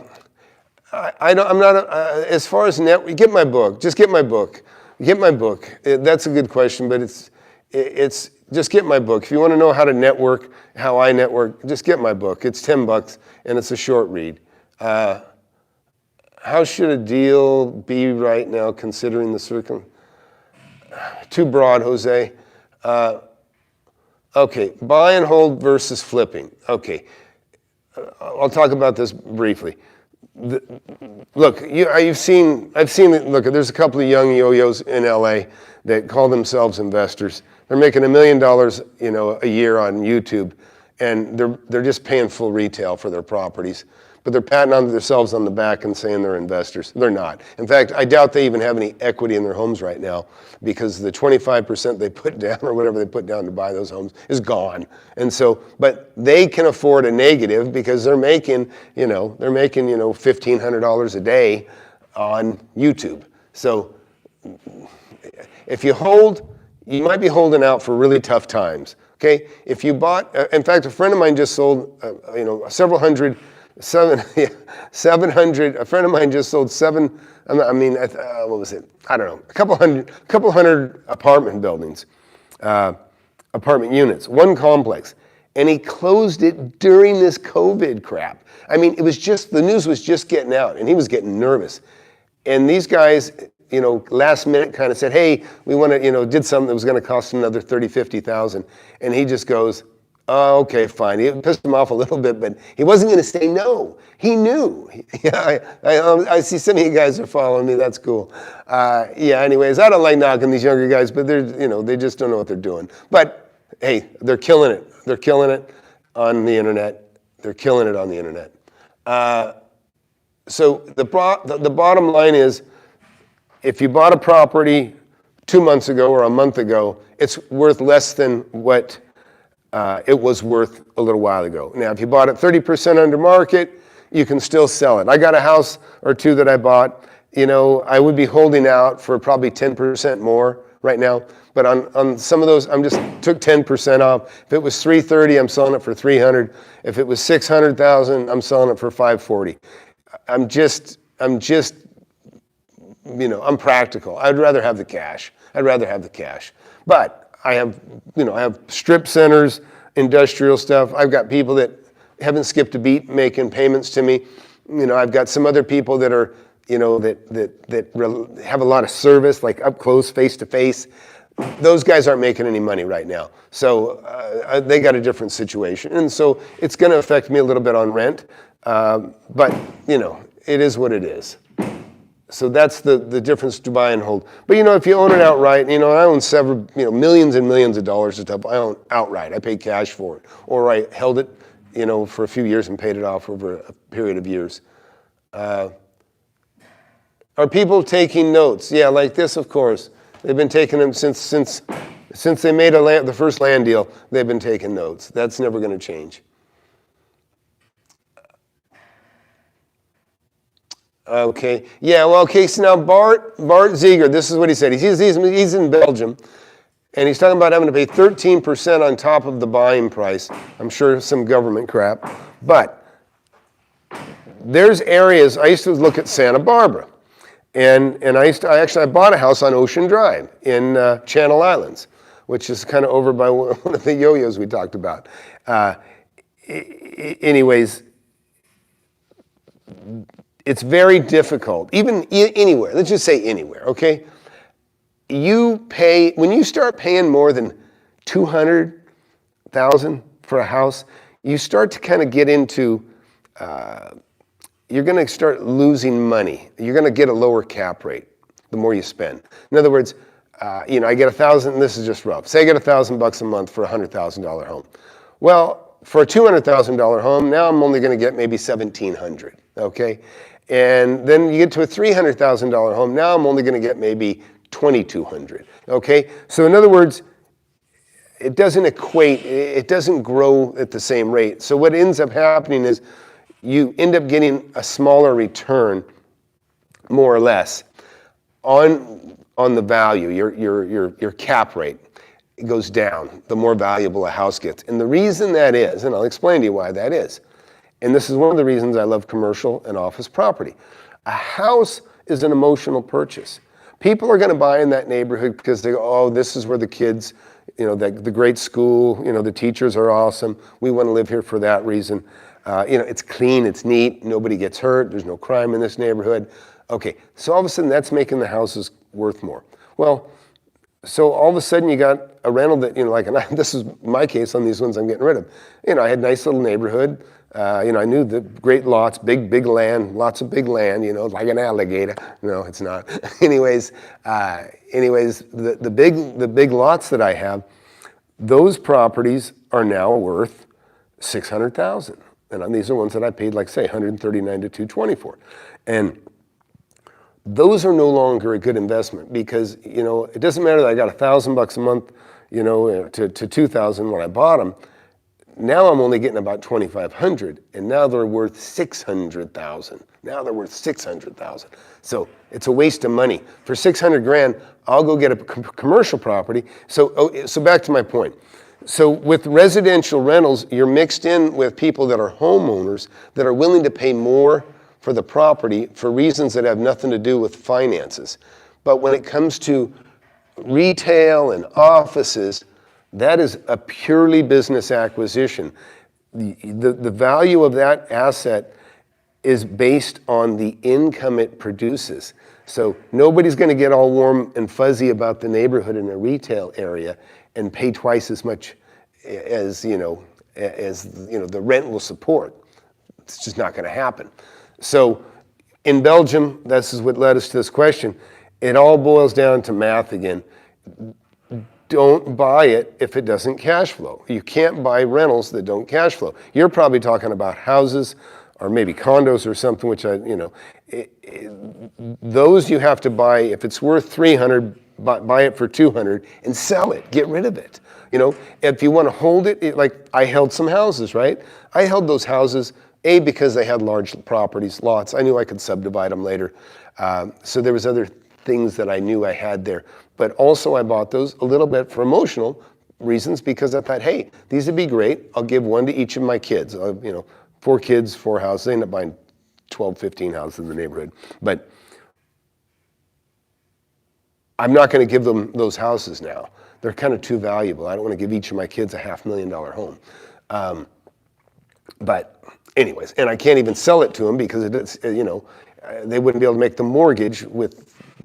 not, as far as get my book. Just get my book. Get my book. That's a good question, but it's just get my book. If you want to know how to network, how I network, just get my book. It's $10 and it's a short read. How should a deal be right now considering the circumstances? Too broad, Jose. Okay, buy and hold versus flipping. Okay. I'll talk about this briefly. Look, I've seen. Look, there's a couple of young yo-yos in LA that call themselves investors. They're making $1 million, a year on YouTube, and they're just paying full retail for their properties. But they're patting on themselves on the back and saying they're investors. They're not. In fact, I doubt they even have any equity in their homes right now because the 25% they put down or whatever they put down to buy those homes is gone. And so, but they can afford a negative because they're making, $1,500 a day on YouTube. So if you hold, you might be holding out for really tough times. Okay? If you bought, in fact, a friend of mine just sold, several hundred. 700. A friend of mine just sold what was it? I don't know. A couple hundred apartment buildings, apartment units, one complex, and he closed it during this COVID crap. I mean, it was just the news was just getting out, and he was getting nervous. And these guys, last minute kind of said, hey, we want to, did something that was going to cost another $30,000, $50,000. And he just goes, oh, okay, fine. It pissed him off a little bit, but he wasn't going to say no. He knew. I see some of you guys are following me. That's cool. Anyways, I don't like knocking these younger guys, but they just don't know what they're doing. But hey, they're killing it. They're killing it on the internet. They're killing it on the internet. So the bottom line is, if you bought a property 2 months ago or a month ago, it's worth less than what it was worth a little while ago. Now, if you bought it 30% under market, you can still sell it. I got a house or two that I bought. I would be holding out for probably 10% more right now. But on some of those, I'm just took 10% off. If it was 330, I'm selling it for 300. If it was 600,000, I'm selling it for 540. I'm practical. I'd rather have the cash. But I have strip centers, industrial stuff. I've got people that haven't skipped a beat making payments to me. I've got some other people that are, that have a lot of service, like up close, face to face. Those guys aren't making any money right now. So they got a different situation. And so it's going to affect me a little bit on rent. But, it is what it is. So that's the difference to buy and hold. But if you own it outright, I own several, millions and millions of dollars of stuff. I own outright. I paid cash for it. Or I held it, for a few years and paid it off over a period of years. Are people taking notes? Yeah, like this, of course. They've been taking them since they made the first land deal. They've been taking notes. That's never going to change. Okay. Yeah. Well. Okay. So now Bart Ziegler. This is what he said. He's in Belgium, and he's talking about having to pay 13% on top of the buying price. I'm sure some government crap, but there's areas. I used to look at Santa Barbara, and I bought a house on Ocean Drive in Channel Islands, which is kind of over by one of the yo-yos we talked about. Anyways. It's very difficult, even anywhere. Let's just say anywhere, okay? When you start paying more than $200,000 for a house, you start to kind of get into, you're going to start losing money. You're going to get a lower cap rate the more you spend. In other words, I get $1,000, this is just rough. Say I get $1,000 a month for a $100,000 home. Well, for a $200,000 home, now I'm only going to get maybe $1,700, okay? And then you get to a $300,000 home. Now I'm only going to get maybe $2,200. Okay, so in other words, it doesn't equate. It doesn't grow at the same rate. So what ends up happening is you end up getting a smaller return, more or less, on the value. Your cap rate goes down the more valuable a house gets. And the reason that is, and I'll explain to you why that is. And this is one of the reasons I love commercial and office property. A house is an emotional purchase. People are going to buy in that neighborhood because they go, oh, this is where the kids, the great school, the teachers are awesome. We want to live here for that reason. It's clean, it's neat, nobody gets hurt, there's no crime in this neighborhood. Okay, so all of a sudden that's making the houses worth more. Well, so all of a sudden you got a rental that, and this is my case on these ones I'm getting rid of. I had a nice little neighborhood. I knew the great lots, big land, lots of big land, like an alligator. No, it's not. anyways, the big lots that I have, those properties are now worth $600,000. And these are ones that I paid, like say, $139 to $220 for. And those are no longer a good investment because, it doesn't matter that I got $1,000 a month, to $2,000 when I bought them. Now I'm only getting about $2,500, and now they're worth $600,000. Now they're worth $600,000. So it's a waste of money. For $600,000, I'll go get a commercial property. So back to my point. So with residential rentals, you're mixed in with people that are homeowners that are willing to pay more for the property for reasons that have nothing to do with finances. But when it comes to retail and offices, that is a purely business acquisition. The value of that asset is based on the income it produces. So nobody's going to get all warm and fuzzy about the neighborhood in a retail area and pay twice as much as the rent will support. It's just not going to happen. So in Belgium, this is what led us to this question. It all boils down to math again. Don't buy it if it doesn't cash flow. You can't buy rentals that don't cash flow. You're probably talking about houses or maybe condos or something, which those you have to buy. If it's worth 300, buy it for 200 and sell it. Get rid of it. If you want to hold it, like I held some houses, right? I held those houses, because they had large properties, lots. I knew I could subdivide them later. So there was other things that I knew I had there. But also I bought those a little bit for emotional reasons because I thought, hey, these would be great. I'll give one to each of my kids. 4 kids, 4 houses. They end up buying 12, 15 houses in the neighborhood. But I'm not going to give them those houses now. They're kind of too valuable. I don't want to give each of my kids a $500,000 home. But anyways, and I can't even sell it to them because they wouldn't be able to make the mortgage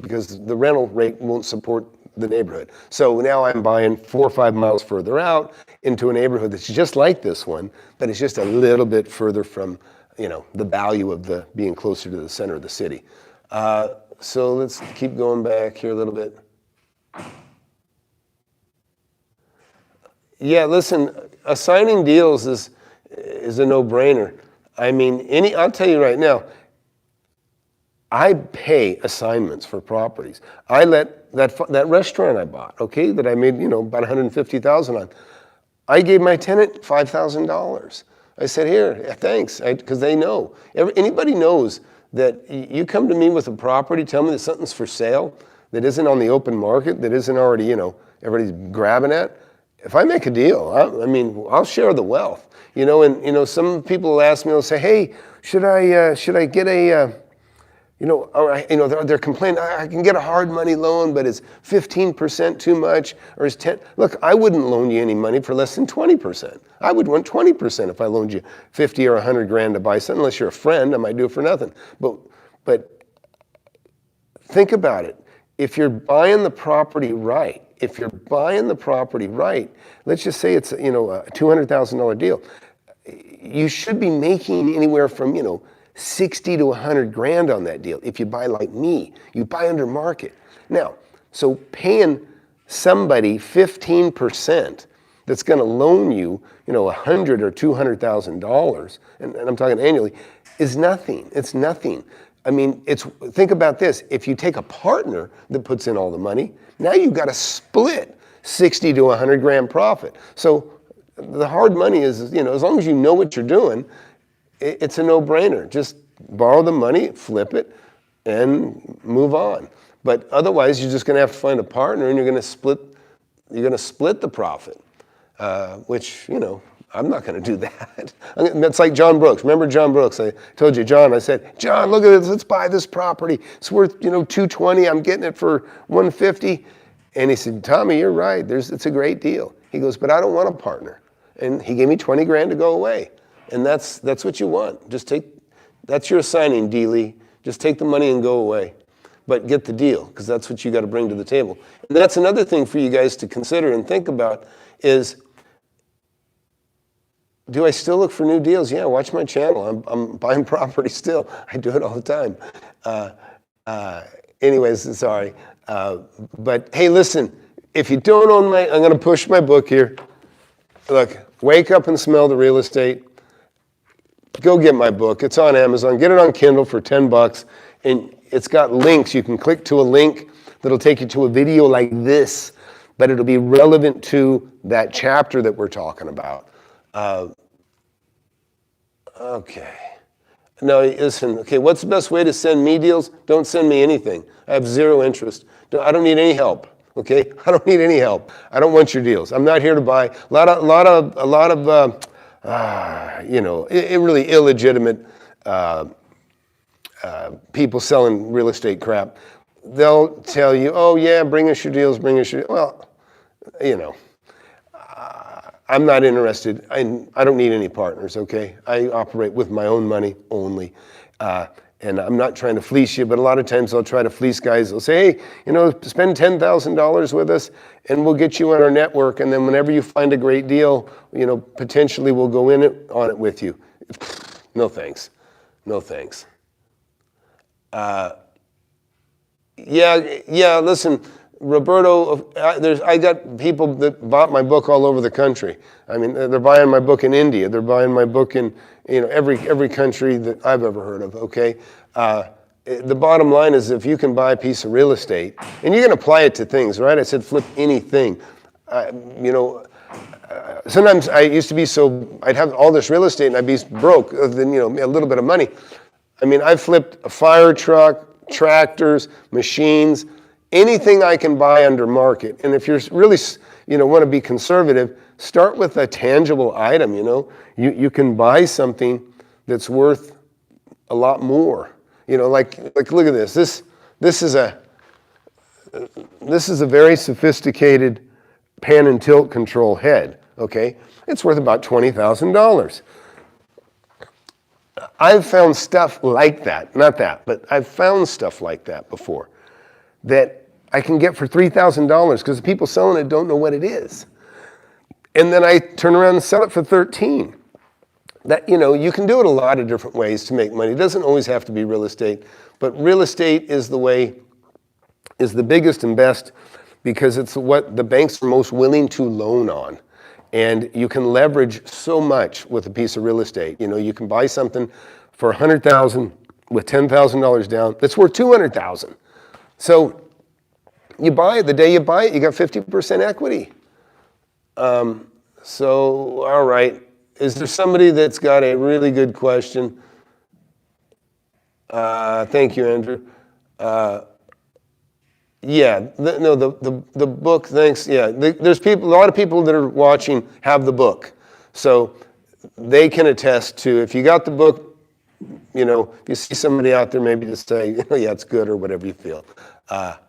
because the rental rate won't support the neighborhood. So now I'm buying 4 or 5 miles further out into a neighborhood that's just like this one, but it's just a little bit further from the value of being closer to the center of the city. So let's keep going back here a little bit. Yeah, listen, assigning deals is a no-brainer. I mean, I'll tell you right now, I pay assignments for properties. I let that restaurant I bought, okay, that I made, about $150,000 on. I gave my tenant $5,000. I said, here, thanks, because they know. Anybody knows that you come to me with a property, tell me that something's for sale, that isn't on the open market, that isn't already, everybody's grabbing at. If I make a deal, I'll share the wealth. Some people will ask me, they'll say, hey, should I get a, they're complaining, I can get a hard money loan, but is 15% too much, or is 10? Look, I wouldn't loan you any money for less than 20%. I would want 20% if I loaned you 50 or 100 grand to buy something. Unless you're a friend, I might do it for nothing. But think about it. If you're buying the property right, let's just say it's a $200,000 deal. You should be making anywhere from 60 to 100 grand on that deal. If you buy like me, you buy under market. Now, so paying somebody 15% that's going to loan you, $100,000 or $200,000, and I'm talking annually, is nothing. It's nothing. Think about this. If you take a partner that puts in all the money, now you've got to split 60 to 100 grand profit. So the hard money is, as long as you know what you're doing, it's a no-brainer. Just borrow the money, flip it, and move on. But otherwise, you're just going to have to find a partner, and you're going to split the profit, which I'm not going to do that. That's like John Brooks. Remember John Brooks? I told you, John. I said, John, look at this. Let's buy this property. It's worth $220. I'm getting it for $150. And he said, Tommy, you're right. It's a great deal. He goes, but I don't want a partner. And he gave me 20 grand to go away. And that's what you want. That's your assigning, Dealey. Just take the money and go away. But get the deal, because that's what you got to bring to the table. And that's another thing for you guys to consider and think about is, do I still look for new deals? Yeah, watch my channel. I'm buying property still. I do it all the time. Anyways, sorry. But hey, listen, if you don't own I'm going to push my book here. Look, Wake Up and Smell the Real Estate. Go get my book. It's on Amazon. Get it on Kindle for $10. And it's got links. You can click to a link that'll take you to a video like this, but it'll be relevant to that chapter that we're talking about. Okay. Now, listen, okay, what's the best way to send me deals? Don't send me anything. I have zero interest. I don't need any help, okay? I don't need any help. I don't want your deals. I'm not here to buy. A lot of really illegitimate people selling real estate crap. They'll tell you, oh, yeah, bring us your deals, bring us your... Well, I'm not interested. I don't need any partners, okay? I operate with my own money only. And I'm not trying to fleece you, but a lot of times I'll try to fleece guys. They'll say, hey, spend $10,000 with us and we'll get you on our network. And then whenever you find a great deal, potentially we'll go on it with you. No thanks. No thanks. Listen, Roberto, I got people that bought my book all over the country. I mean, they're buying my book in India. They're buying my book in every country that I've ever heard of, okay? The bottom line is if you can buy a piece of real estate, and you can apply it to things, right? I said flip anything. Sometimes I used to be I'd have all this real estate and I'd be broke, then a little bit of money. I mean, I've flipped a fire truck, tractors, machines, anything I can buy under market. And if you're really, want to be conservative, start with a tangible item, You can buy something that's worth a lot more. Like look at this. This is a very sophisticated pan and tilt control head, okay? It's worth about $20,000. I've found stuff like that, not that, but I've found stuff like that before that I can get for $3,000 because the people selling it don't know what it is. And then I turn around and sell it for $13,000. That, you can do it a lot of different ways to make money. It doesn't always have to be real estate, but real estate is the biggest and best because it's what the banks are most willing to loan on. And you can leverage so much with a piece of real estate. You can buy something for $100,000 with $10,000 down that's worth $200,000. So you buy it, the day you buy it, you got 50% equity. So, all right. Is there somebody that's got a really good question? Thank you, Andrew. The book, thanks. Yeah, there's a lot of people that are watching have the book. So they can attest to, if you got the book, if you see somebody out there, maybe just say, yeah, it's good or whatever you feel. My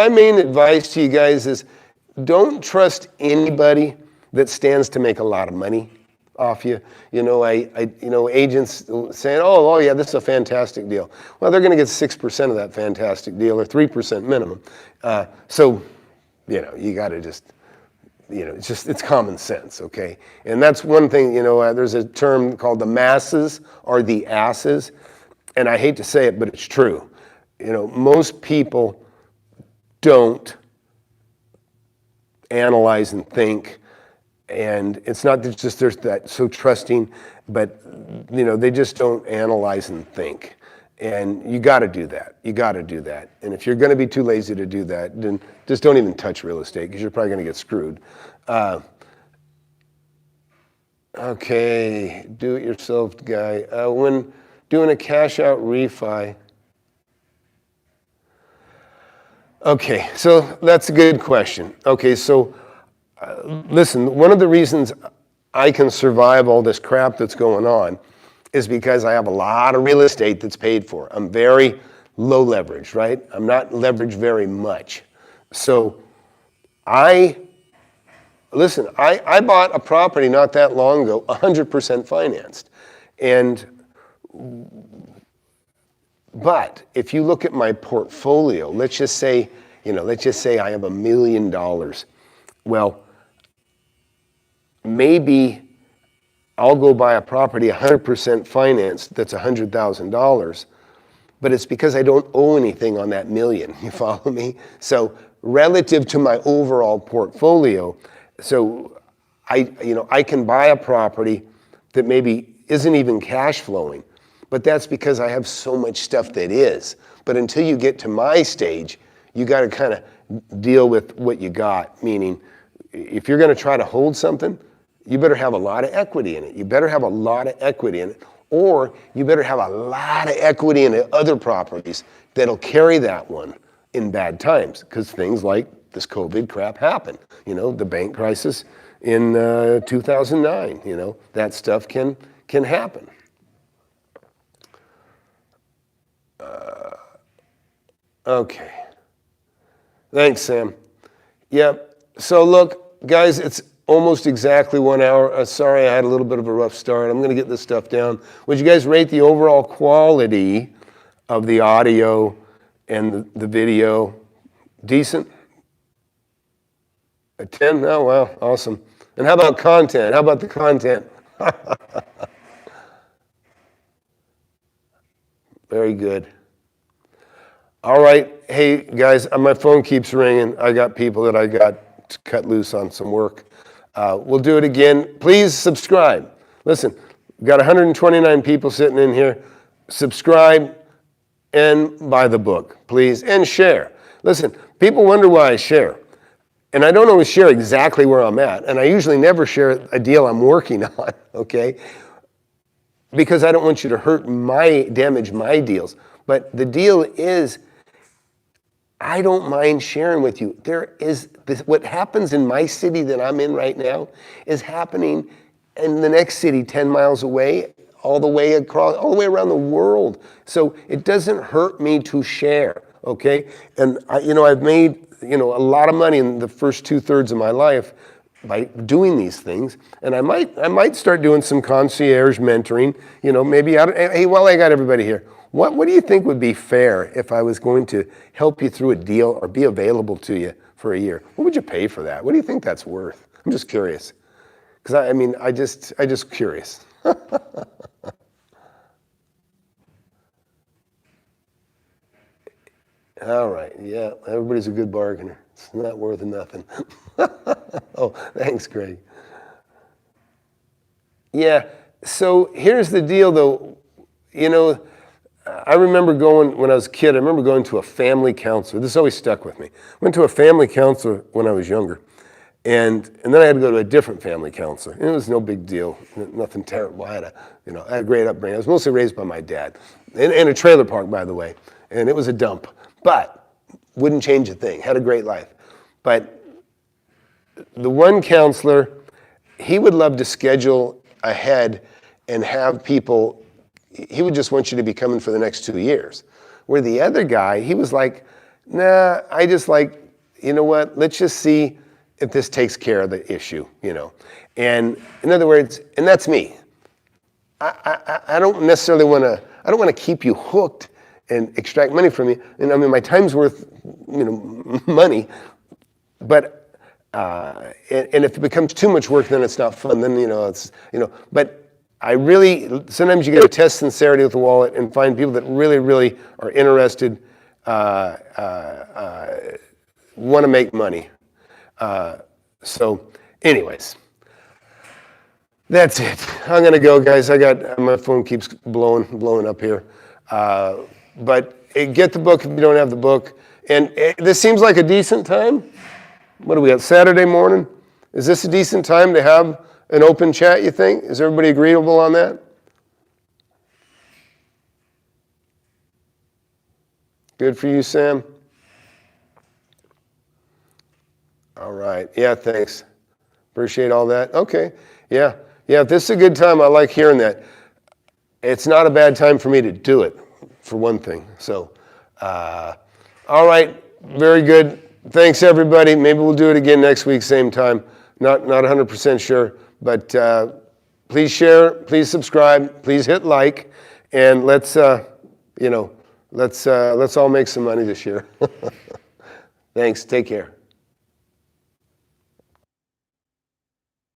main advice to you guys is don't trust anybody that stands to make a lot of money off you. Agents saying, oh yeah, this is a fantastic deal. Well, they're going to get 6% of that fantastic deal or 3% minimum. You got to just, it's common sense, okay? And that's one thing, there's a term called the masses are the asses. And I hate to say it, but it's true. Most people don't analyze and think, and it's not just they're that so trusting, but they just don't analyze and think. And you got to do that. You got to do that. And if you're going to be too lazy to do that, then just don't even touch real estate because you're probably going to get screwed. Okay, do-it-yourself guy. When doing a cash-out refi. Okay, so that's a good question. Okay, so listen, one of the reasons I can survive all this crap that's going on is because I have a lot of real estate that's paid for. I'm very low leverage, right? I'm not leveraged very much. So I bought a property not that long ago, 100% financed. But if you look at my portfolio, let's just say I have $1 million. Well, maybe I'll go buy a property 100% financed that's $100,000, but it's because I don't owe anything on that million. You follow me? So relative to my overall portfolio, so I can buy a property that maybe isn't even cash flowing, but that's because I have so much stuff that is. But until you get to my stage, you got to kind of deal with what you got, meaning if you're going to try to hold something, you better have a lot of equity in it. You better have a lot of equity in it, or you better have a lot of equity in the other properties that'll carry that one in bad times, because things like this COVID crap happen. The bank crisis in 2009, that stuff can happen. Okay. Thanks, Sam. Yeah. So look, guys, it's almost exactly 1 hour. Sorry, I had a little bit of a rough start. I'm going to get this stuff down. Would you guys rate the overall quality of the audio and the video? Decent? A 10? Oh, wow. Awesome. And how about content? How about the content? Very good. All right. Hey, guys, my phone keeps ringing. I got people that I got to cut loose on some work. We'll do it again. Please subscribe. Listen, we've got 129 people sitting in here. Subscribe and buy the book, please, and share. Listen, people wonder why I share. And I don't always share exactly where I'm at. And I usually never share a deal I'm working on, okay? Because I don't want you to damage my deals. But the deal is, I don't mind sharing with you. What happens in my city that I'm in right now is happening in the next city 10 miles away, all the way around the world. So it doesn't hurt me to share, okay? And I've made a lot of money in the first 2/3 of my life by doing these things, and I might start doing some concierge mentoring. Maybe hey, while I got everybody here, what do you think would be fair if I was going to help you through a deal or be available to you for a year? What would you pay for that? What do you think that's worth? I'm just curious, because I just curious. All right, yeah, everybody's a good bargainer. It's not worth nothing. Oh, thanks, Greg. Yeah, so here's the deal, though. I remember when I was a kid, I remember going to a family counselor. This always stuck with me. Went to a family counselor when I was younger. And then I had to go to a different family counselor. And it was no big deal, nothing terrible. I had a great upbringing. I was mostly raised by my dad, in a trailer park, by the way. And it was a dump. But wouldn't change a thing. Had a great life. But the one counselor, he would love to schedule ahead and have people, he would just want you to be coming for the next 2 years. Where the other guy, he was like, nah, I just like, you know what, let's just see if this takes care of the issue, And in other words, and that's me. I don't necessarily I don't want to keep you hooked and extract money from you. And my time's worth, money. But, and if it becomes too much work, then it's not fun. Then, but I really, sometimes you got to test sincerity with the wallet and find people that really, really are interested, want to make money. So anyways, that's it. I'm going to go, guys. My phone keeps blowing up here. But get the book if you don't have the book. And this seems like a decent time. What do we got, Saturday morning? Is this a decent time to have an open chat, you think? Is everybody agreeable on that? Good for you, Sam? All right. Yeah, thanks. Appreciate all that. Okay. Yeah. Yeah, if this is a good time, I like hearing that. It's not a bad time for me to do it, for one thing. So, all right. Very good. Thanks, everybody. Maybe we'll do it again next week, same time. Not 100% sure, but please share, please subscribe, please hit like, and let's all make some money this year. Thanks. Take care.